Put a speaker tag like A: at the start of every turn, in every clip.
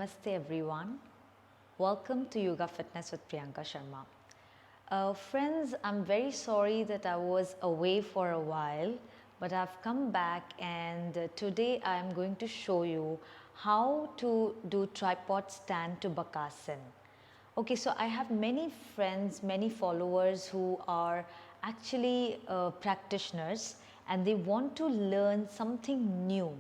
A: Namaste everyone. Welcome to Yoga Fitness with Priyanka Sharma. Friends, I'm very sorry that I was away for a while, but I've come back and today I'm going to show you how to do tripod stand to Bakasana. Okay, so I have many friends, many followers who are actually practitioners and they want to learn something new.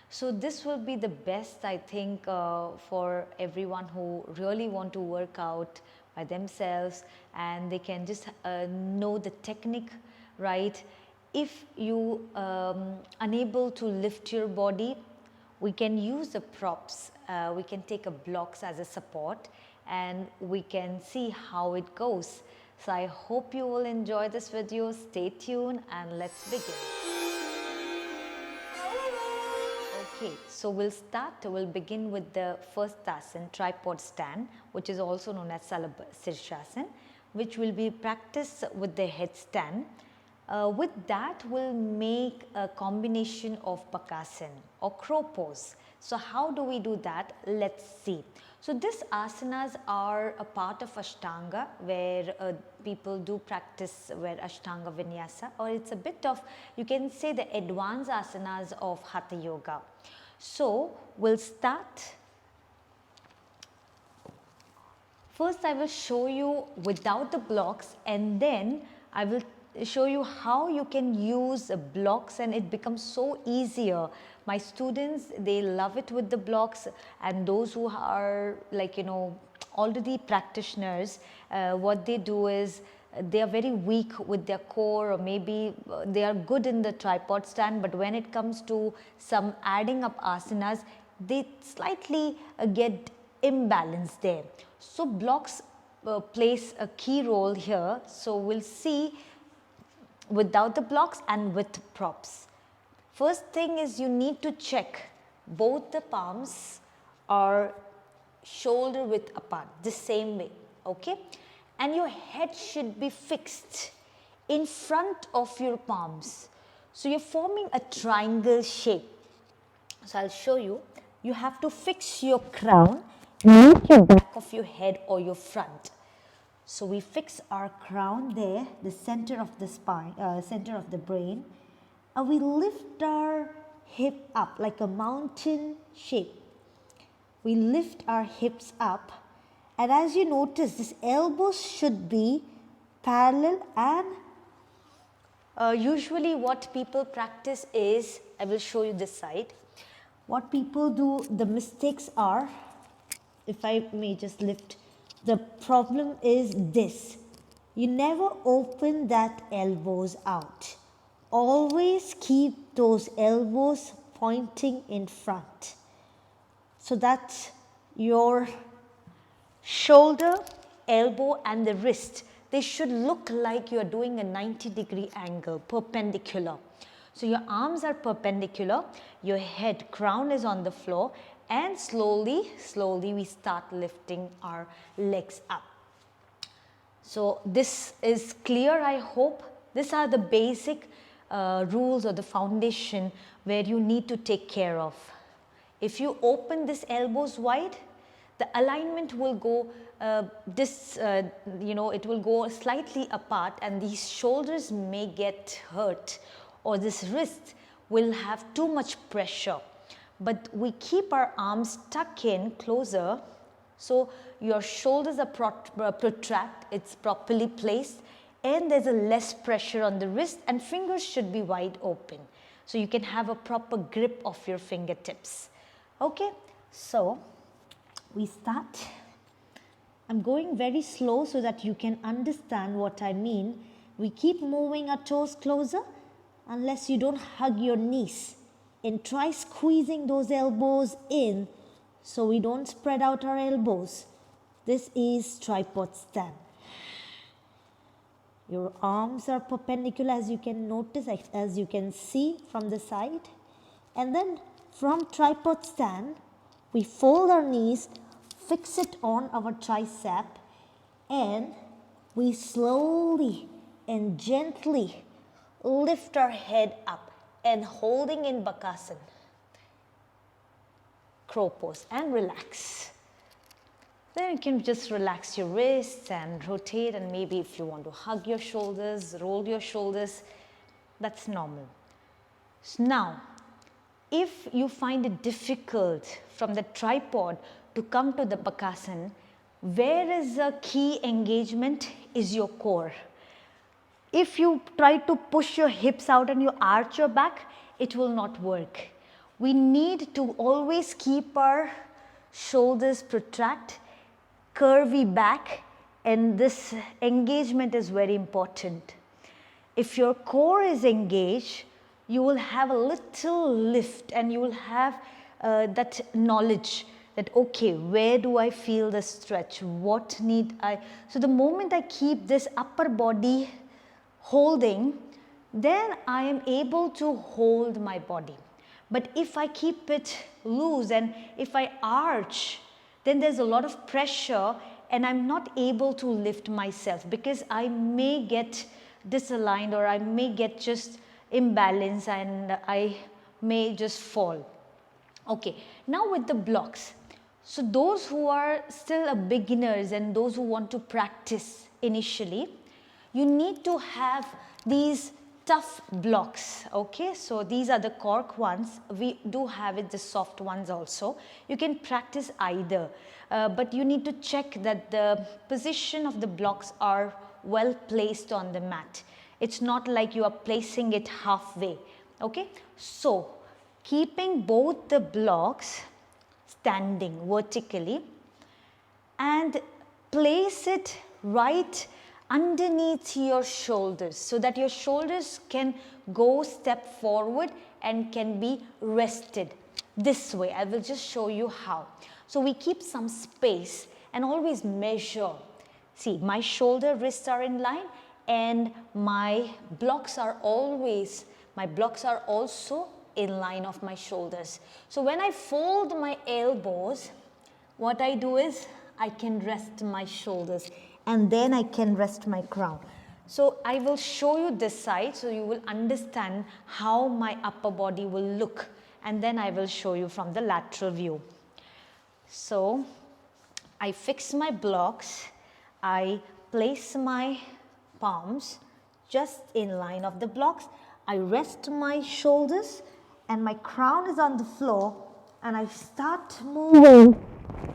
A: So this will be the best, I think, for everyone who really want to work out by themselves and they can just know the technique, right? If you unable to lift your body, we can use the props, we can take a blocks as a support and we can see how it goes. So I hope you will enjoy this video. Stay tuned and let's begin. Okay, so we'll begin with the first asana, tripod stand, which is also known as Sirsasana, which will be practiced with the headstand. With that, we'll make a combination of Bakasana or crow pose. So how do we do that? Let's see. So these asanas are a part of Ashtanga where people do practice where Ashtanga Vinyasa, or it's a bit of, you can say, the advanced asanas of Hatha Yoga. So we'll start. First I will show you without the blocks and then I will show you how you can use blocks and it becomes so easier. My students, they love it with the blocks, and those who are like, already practitioners, what they do is they are very weak with their core, or maybe they are good in the tripod stand, but when it comes to some adding up asanas, they slightly get imbalanced there. So blocks plays a key role here. So we'll see without the blocks and with props. First thing is you need to check both the palms are shoulder width apart, the same way, okay? And your head should be fixed in front of your palms. So you're forming a triangle shape. So I'll show you. You have to fix your crown, not your back of your head or your front. So we fix our crown there, the center of the spine, center of the brain. And we lift our hip up like a mountain shape. We lift our hips up, and as you notice, this elbows should be parallel, and usually what people practice is, I will show you this side. What people do, the mistakes are, if I may just lift, the problem is this: you never open that elbows out. Always keep those elbows pointing in front. So that your shoulder, elbow and the wrist, they should look like you are doing a 90-degree angle, perpendicular. So your arms are perpendicular, your head, crown is on the floor, and slowly we start lifting our legs up. So this is clear, I hope. These are the basic rules or the foundation where you need to take care of. If you open this elbows wide, the alignment will go it will go slightly apart and these shoulders may get hurt, or this wrist will have too much pressure. But we keep our arms tucked in closer, so your shoulders are protract, it's properly placed, and there's a less pressure on the wrist, and fingers should be wide open. So you can have a proper grip of your fingertips. Okay, so we start. I'm going very slow so that you can understand what I mean. We keep moving our toes closer unless you don't hug your knees, and try squeezing those elbows in so we don't spread out our elbows. This is tripod stand. Your arms are perpendicular, as you can notice, as you can see from the side. And then from tripod stand, we fold our knees, fix it on our tricep, and we slowly and gently lift our head up and holding in Bakasana. crow pose and relax. Then you can just relax your wrists and rotate, and maybe if you want to hug your shoulders, roll your shoulders, that's normal. So now, if you find it difficult from the tripod to come to the Bakasana, where is the key engagement is your core. If you try to push your hips out and you arch your back, it will not work. We need to always keep our shoulders protract, curvy back, and this engagement is very important. If your core is engaged, you will have a little lift and you will have that knowledge that, okay, where do I feel the stretch? What need I? So the moment I keep this upper body holding, then I am able to hold my body. But if I keep it loose and if I arch, then there's a lot of pressure and I'm not able to lift myself because I may get disaligned or I may get just imbalanced and I may just fall. Okay, now with the blocks. So those who are still beginners and those who want to practice initially, you need to have these tough blocks. Okay, so these are the cork ones. We do have it the soft ones also. You can practice either, but you need to check that the position of the blocks are well placed on the mat. It's not like you are placing it halfway. Okay, so keeping both the blocks standing vertically and place it right underneath your shoulders so that your shoulders can go step forward and can be rested this way. I will just show you how. So we keep some space and always measure. See, my shoulder wrists are in line and my blocks are also in line of my shoulders. So when I fold my elbows, what I do is I can rest my shoulders and then I can rest my crown. So I will show you this side so you will understand how my upper body will look, and then I will show you from the lateral view. So I fix my blocks, I place my palms just in line of the blocks, I rest my shoulders and my crown is on the floor and I start moving.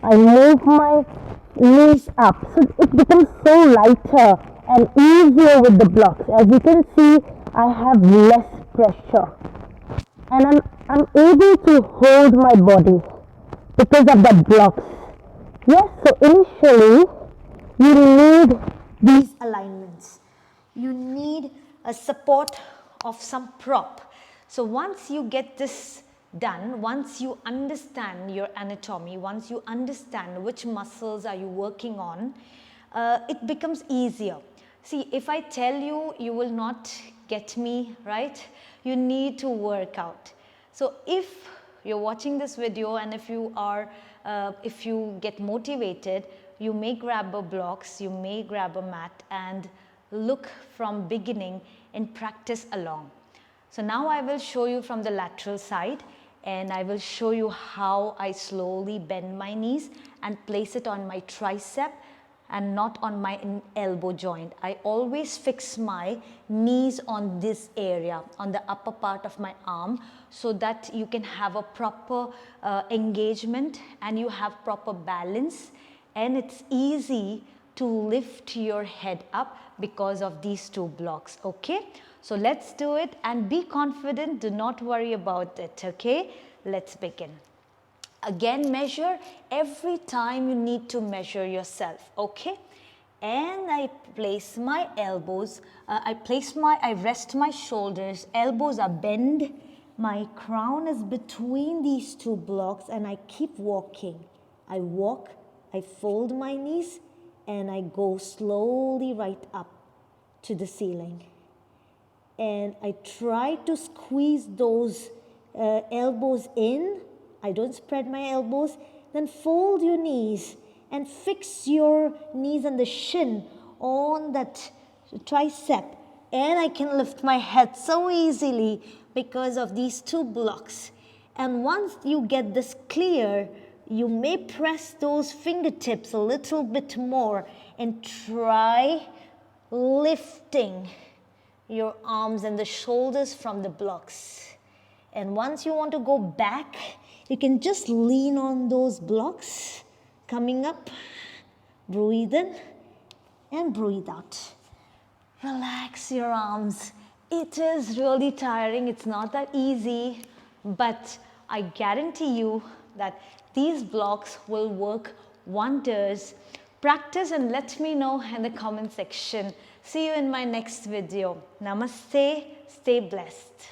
A: I move my knees up so it becomes so lighter and easier with the blocks. As you can see, I have less pressure and I'm able to hold my body because of the blocks. Yes, so initially you need these alignments. You need a support of some prop. So once you get this done, once you understand your anatomy, once you understand which muscles are you working on, it becomes easier. See, if I tell you, you will not get me, right? You need to work out. So if you're watching this video and if you get motivated, you may grab a blocks, you may grab a mat and look from beginning and practice along. So now I will show you from the lateral side and I will show you how I slowly bend my knees and place it on my tricep and not on my elbow joint. I always fix my knees on this area, on the upper part of my arm, so that you can have a proper engagement and you have proper balance, and it's easy to lift your head up because of these two blocks. Okay, so let's do it and be confident. Do not worry about it. Okay, let's begin. Again, measure. Every time you need to measure yourself. Okay, and I place my elbows, I rest my shoulders, elbows are bent, my crown is between these two blocks and I keep walking. I walk, I fold my knees and I go slowly right up to the ceiling. And I try to squeeze those elbows in. I don't spread my elbows. Then fold your knees and fix your knees and the shin on that tricep. And I can lift my head so easily because of these two blocks. And once you get this clear, you may press those fingertips a little bit more and try lifting your arms and the shoulders from the blocks. And once you want to go back, you can just lean on those blocks, coming up, breathe in and breathe out. Relax your arms. It is really tiring, it's not that easy, but I guarantee you that these blocks will work wonders. Practice and let me know in the comment section. See you in my next video. Namaste, stay blessed.